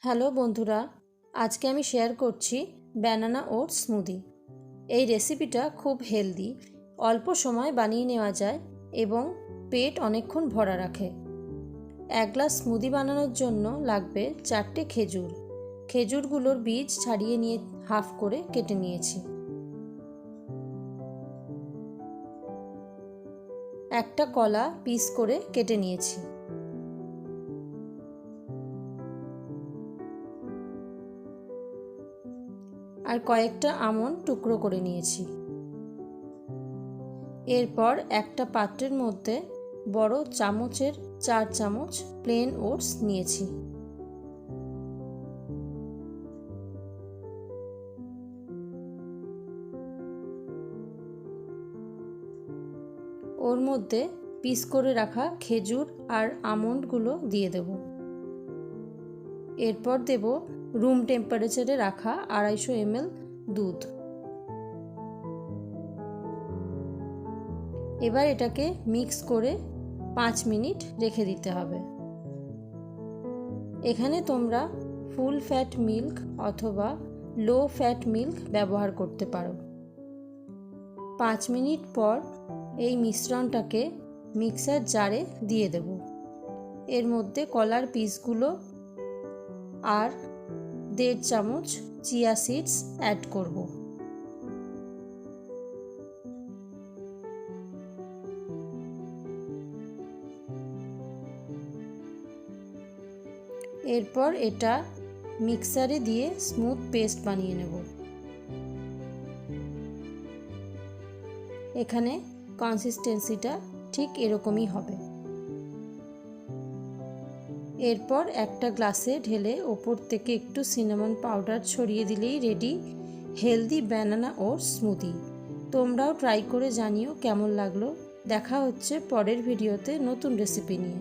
Hello বন্ধুরা, আজকে আমি শেয়ার করছি ব্যানানা ওটস স্মুদি। এই রেসিপিটা খুব হেলদি, অল্প সময় বানিয়ে নেওয়া যায় এবং পেট অনেকক্ষণ ভরা রাখে। এক গ্লাস স্মুদি বানানোর জন্য লাগবে 4টে খেজুর। খেজুরগুলোর বীজ ছাড়িয়ে নিয়ে হাফ করে কেটে নিয়েছি। একটা কলা পিস করে কেটে নিয়েছি। আর কয়েকটা আমন্ড টুকরো করে নিয়েছি। এরপর একটা পাত্রের মধ্যে বড় চামচের 4 চামচ প্লেন ওটস নিয়েছি। ওর মধ্যে পিস করে রাখা খেজুর আর আমন্ডগুলো দিয়ে দেব। এরপর দেব রুম টেম্পারেচারে রাখা 250 ml দুধ। এবার এটাকে মিক্স করে 5 মিনিট রেখে দিতে হবে। এখানে তোমরা ফুল ফ্যাট মিল্ক অথবা লো ফ্যাট মিল্ক ব্যবহার করতে পারো। 5 মিনিট পর এই মিশ্রণটাকে মিক্সার জারে দিয়ে দেব। এর মধ্যে কলার পিসগুলো আর 1.5 চামচ চিয়া সিডস অ্যাড করব। এরপর এটা মিক্সারে দিয়ে স্মুথ পেস্ট বানিয়ে নেব। এখানে কনসিস্টেন্সিটা ঠিক এরকমই হবে। এরপর একটা গ্লাসে ঢেলে ওপর থেকে একটু সিনামন পাউডার ছড়িয়ে দিলেই ready healthy banana oats smoothie. তোমরাও ট্রাই করে জানিও কেমন লাগলো। দেখা হচ্ছে পরের ভিডিওতে নতুন রেসিপি নিয়ে।